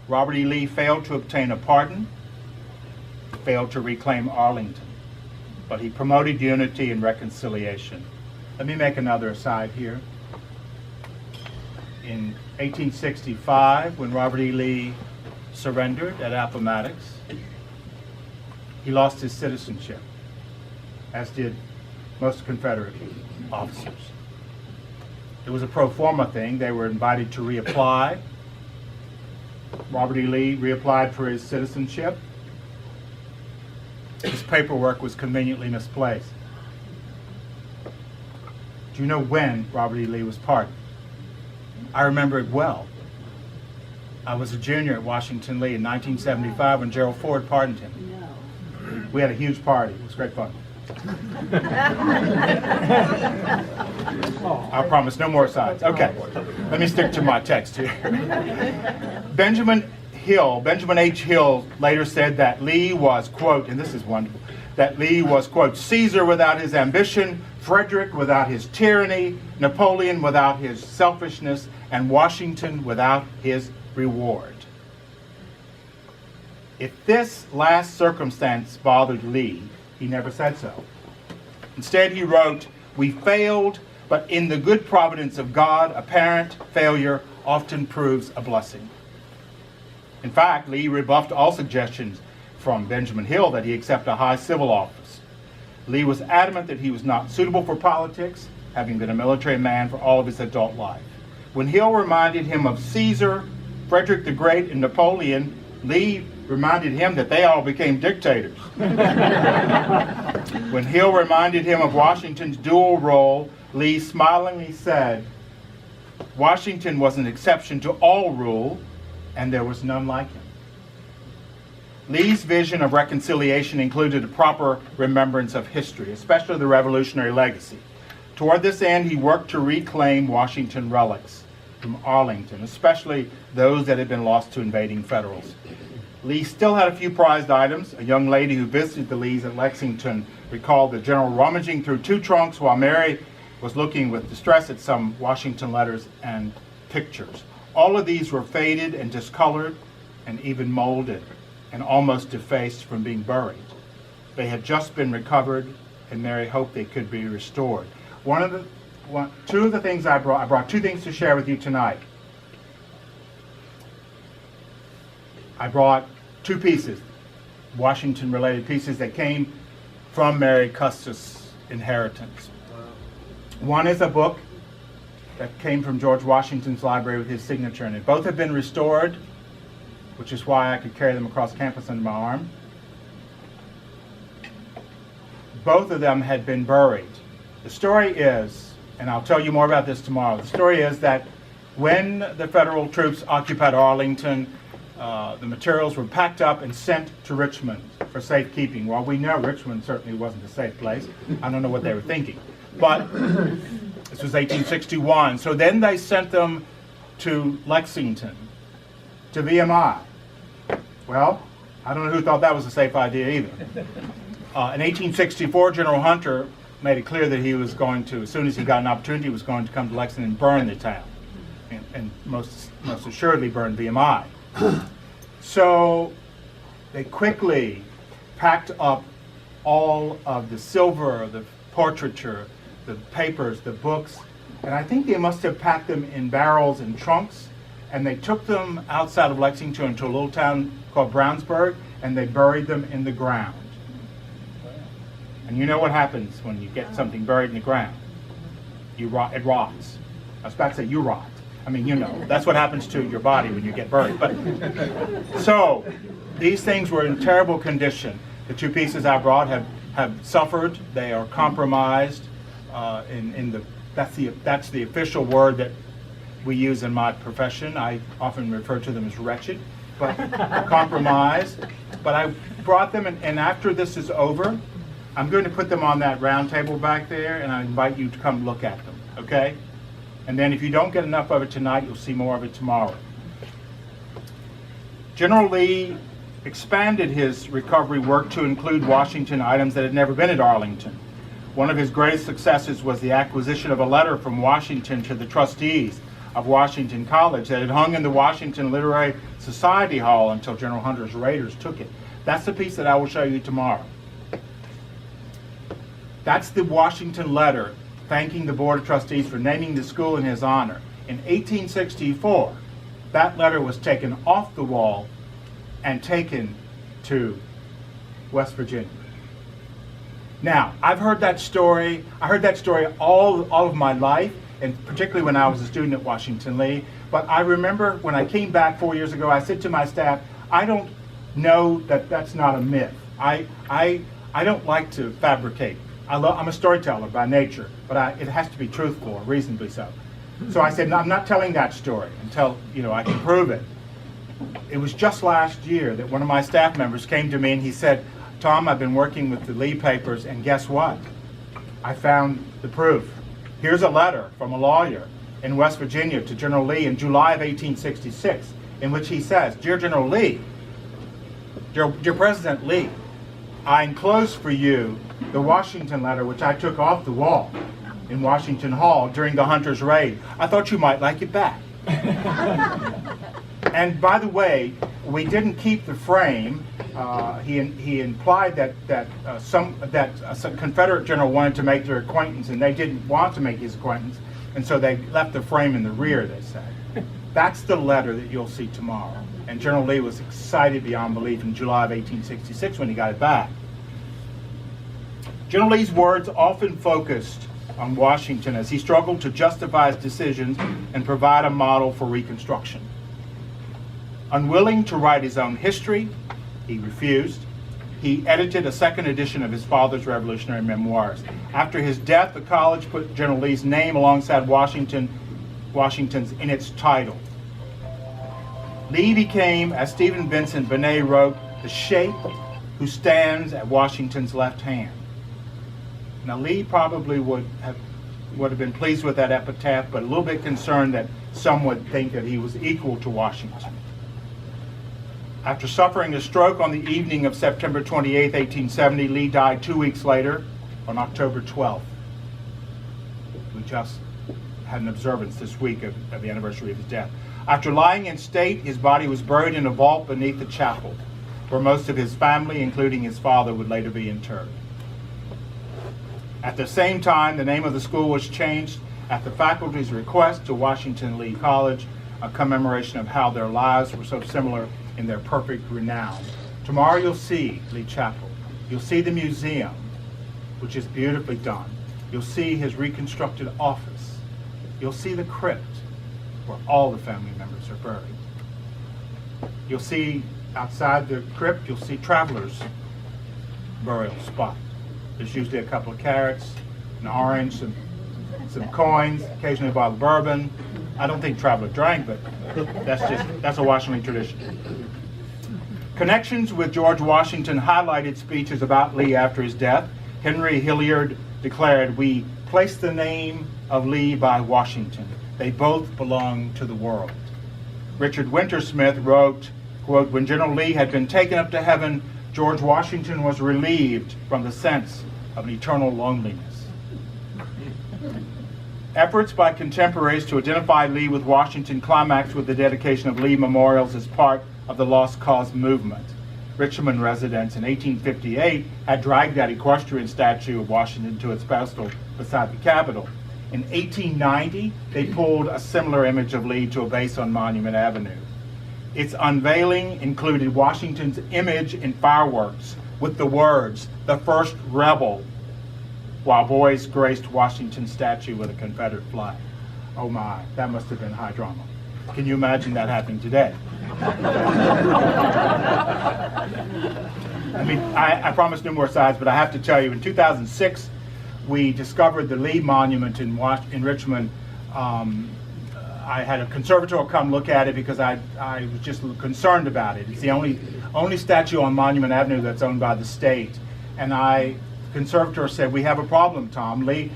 Robert E. Lee failed to obtain a pardon, failed to reclaim Arlington, but he promoted unity and reconciliation. Let me make another aside here. In 1865, when Robert E. Lee surrendered at Appomattox, he lost his citizenship, as did most Confederate officers. It was a pro forma thing. They were invited to reapply. Robert E. Lee reapplied for his citizenship. His paperwork was conveniently misplaced. Do you know when Robert E. Lee was pardoned? I remember it well. I was a junior at Washington Lee in 1975 when Gerald Ford pardoned him. No. We had a huge party. It was great fun. I promise no more sides. Okay, let me stick to my text here. Benjamin H. Hill later said that Lee was, quote, and this is wonderful, that Lee was, quote, Caesar without his ambition, Frederick without his tyranny, Napoleon without his selfishness, and Washington without his reward. If this last circumstance bothered Lee, he never said so. Instead, he wrote, "We failed, but in the good providence of God, apparent failure often proves a blessing." In fact, Lee rebuffed all suggestions from Benjamin Hill that he accept a high civil office. Lee was adamant that he was not suitable for politics, having been a military man for all of his adult life. When Hill reminded him of Caesar, Frederick the Great, and Napoleon, Lee reminded him that they all became dictators. When Hill reminded him of Washington's dual role, Lee smilingly said, "Washington was an exception to all rule, and there was none like him." Lee's vision of reconciliation included a proper remembrance of history, especially the Revolutionary legacy. Toward this end, he worked to reclaim Washington relics from Arlington, especially those that had been lost to invading Federals. Lee still had a few prized items. A young lady who visited the Lees at Lexington recalled the general rummaging through two trunks while Mary was looking with distress at some Washington letters and pictures. All of these were faded and discolored and even molded and almost defaced from being buried. They had just been recovered, and Mary hoped they could be restored. Two of the things I brought two things to share with you tonight. I brought two pieces, Washington-related pieces that came from Mary Custis' inheritance. One is a book that came from George Washington's library with his signature in it. Both have been restored, which is why I could carry them across campus under my arm. Both of them had been buried. The story is, and I'll tell you more about this tomorrow, the story is that when the Federal troops occupied Arlington, the materials were packed up and sent to Richmond for safekeeping. Well, we know Richmond certainly wasn't a safe place. I don't know what they were thinking. But this was 1861. So then they sent them to Lexington, to VMI. Well, I don't know who thought that was a safe idea either. In 1864, General Hunter made it clear that he was going to, as soon as he got an opportunity, he was going to come to Lexington and burn the town, and most assuredly burn VMI. So they quickly packed up all of the silver, the portraiture, the papers, the books, and I think they must have packed them in barrels and trunks, and they took them outside of Lexington to a little town called Brownsburg, and they buried them in the ground. And you know what happens when you get something buried in the ground? It rots. I was about to say you rot. I mean, you know, that's what happens to your body when you get buried. But so these things were in terrible condition. The two pieces I brought have suffered. They are compromised. That's the official word that we use in my profession. I often refer to them as wretched, but compromised. But I brought them, and after this is over, I'm going to put them on that round table back there, and I invite you to come look at them, okay? And then if you don't get enough of it tonight, you'll see more of it tomorrow. General Lee expanded his recovery work to include Washington items that had never been at Arlington. One of his greatest successes was the acquisition of a letter from Washington to the trustees of Washington College that had hung in the Washington Literary Society Hall until General Hunter's raiders took it. That's the piece that I will show you tomorrow. That's the Washington letter thanking the Board of Trustees for naming the school in his honor. In 1864, that letter was taken off the wall and taken to West Virginia. Now, I've heard that story. I heard that story all of my life, and particularly when I was a student at Washington Lee. But I remember when I came back 4 years ago, I said to my staff, I don't know that that's not a myth. I don't like to fabricate. I'm a storyteller by nature, but it has to be truthful, reasonably so. So I said, no, I'm not telling that story until I can prove it. It was just last year that one of my staff members came to me and he said, Tom, I've been working with the Lee papers, and guess what? I found the proof. Here's a letter from a lawyer in West Virginia to General Lee in July of 1866, in which he says, Dear General Lee, Dear President Lee, I enclose for you the Washington letter which I took off the wall in Washington Hall during the Hunter's raid. I thought you might like it back. And by the way, we didn't keep the frame. He implied that some Confederate general wanted to make their acquaintance, and they didn't want to make his acquaintance, and so they left the frame in the rear, they said. That's the letter that you'll see tomorrow. And General Lee was excited beyond belief in July of 1866 when he got it back. General Lee's words often focused on Washington as he struggled to justify his decisions and provide a model for Reconstruction. Unwilling to write his own history, he refused. He edited a second edition of his father's revolutionary memoirs. After his death, the college put General Lee's name alongside Washington's in its title. Lee became, as Stephen Vincent Benet wrote, the shape who stands at Washington's left hand. Now, Lee probably would have been pleased with that epitaph, but a little bit concerned that some would think that he was equal to Washington. After suffering a stroke on the evening of September 28, 1870, Lee died 2 weeks later on October 12th. We just had an observance this week of the anniversary of his death. After lying in state, his body was buried in a vault beneath the chapel, where most of his family, including his father, would later be interred. At the same time, the name of the school was changed at the faculty's request to Washington Lee College, a commemoration of how their lives were so similar in their perfect renown. Tomorrow you'll see Lee Chapel. You'll see the museum, which is beautifully done. You'll see his reconstructed office. You'll see the crypt, where all the family members are buried. You'll see outside the crypt, you'll see travelers' burial spot. There's usually a couple of carrots, an orange, some coins, occasionally a bottle of bourbon. I don't think Traveler drank, but that's a Washington tradition. Connections with George Washington highlighted speeches about Lee after his death. Henry Hilliard declared, "We place the name of Lee by Washington. They both belong to the world." Richard Wintersmith wrote, quote, "When General Lee had been taken up to heaven, George Washington was relieved from the sense of an eternal loneliness." Efforts by contemporaries to identify Lee with Washington climaxed with the dedication of Lee memorials as part of the Lost Cause movement. Richmond residents in 1858 had dragged that equestrian statue of Washington to its pedestal beside the Capitol. In 1890, they pulled a similar image of Lee to a base on Monument Avenue. Its unveiling included Washington's image in fireworks with the words, "The First Rebel," while boys graced Washington's statue with a Confederate flag. Oh my, that must have been high drama. Can you imagine that happening today? I promised no more sides, but I have to tell you, in 2006, we discovered the Lee Monument in Richmond. I had a conservator come look at it because I was just concerned about it. It's the only statue on Monument Avenue that's owned by the state. And the conservator said, "We have a problem, Tom. Lee,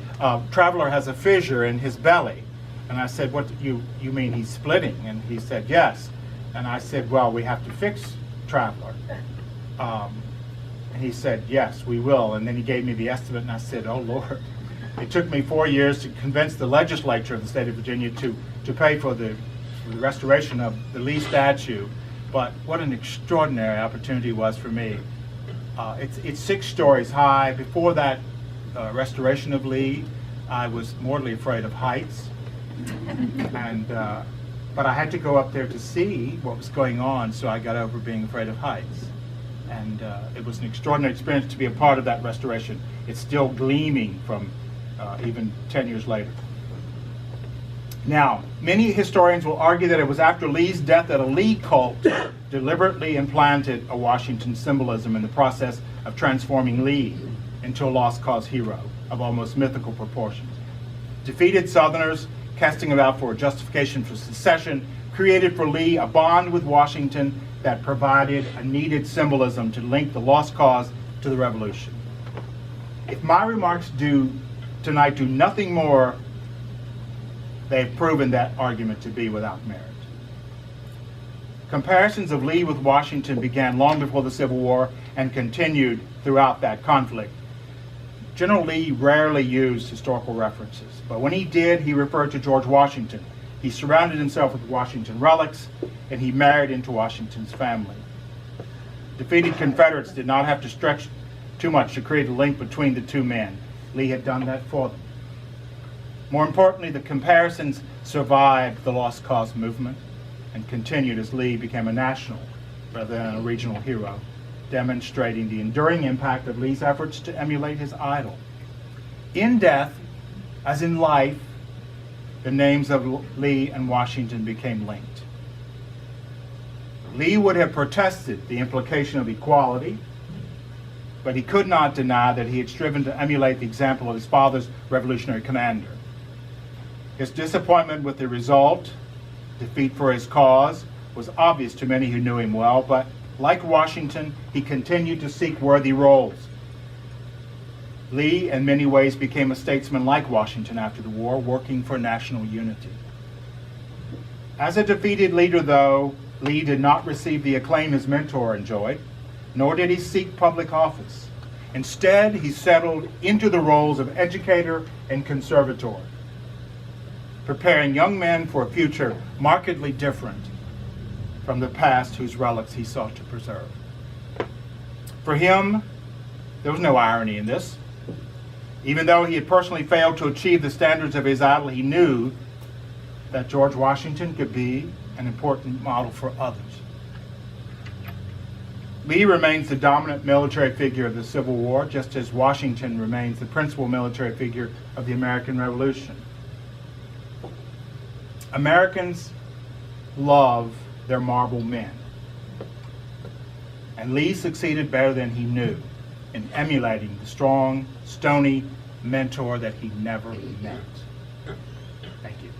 Traveler has a fissure in his belly." And I said, "What you mean he's splitting?" And he said, "Yes." And I said, "Well, we have to fix Traveler." And he said, "Yes, we will." And then he gave me the estimate, and I said, "Oh, Lord." It took me 4 years to convince the legislature of the state of Virginia to pay for the restoration of the Lee statue. But what an extraordinary opportunity it was for me. It's 6 stories high. Before that restoration of Lee, I was mortally afraid of heights. But I had to go up there to see what was going on, so I got over being afraid of heights. And it was an extraordinary experience to be a part of that restoration. It's still gleaming from even 10 years later. Now, many historians will argue that it was after Lee's death that a Lee cult deliberately implanted a Washington symbolism in the process of transforming Lee into a lost cause hero of almost mythical proportions. Defeated Southerners, casting about for a justification for secession, created for Lee a bond with Washington that provided a needed symbolism to link the lost cause to the Revolution. If my remarks tonight do nothing more, they've proven that argument to be without merit. Comparisons of Lee with Washington began long before the Civil War and continued throughout that conflict. General Lee rarely used historical references, but when he did, he referred to George Washington. He surrounded himself with Washington relics, and he married into Washington's family. Defeated Confederates did not have to stretch too much to create a link between the two men. Lee had done that for them. More importantly, the comparisons survived the Lost Cause movement and continued as Lee became a national rather than a regional hero, demonstrating the enduring impact of Lee's efforts to emulate his idol. In death, as in life, the names of Lee and Washington became linked. Lee would have protested the implication of equality, but he could not deny that he had striven to emulate the example of his father's revolutionary commander. His disappointment with the result, defeat for his cause, was obvious to many who knew him well, but like Washington, he continued to seek worthy roles. Lee, in many ways, became a statesman like Washington after the war, working for national unity. As a defeated leader, though, Lee did not receive the acclaim his mentor enjoyed, nor did he seek public office. Instead, he settled into the roles of educator and conservator, preparing young men for a future markedly different from the past whose relics he sought to preserve. For him, there was no irony in this. Even though he had personally failed to achieve the standards of his idol, he knew that George Washington could be an important model for others. Lee remains the dominant military figure of the Civil War, just as Washington remains the principal military figure of the American Revolution. Americans love their marble men, and Lee succeeded better than he knew in emulating the strong, stony mentor that he never met. Thank you.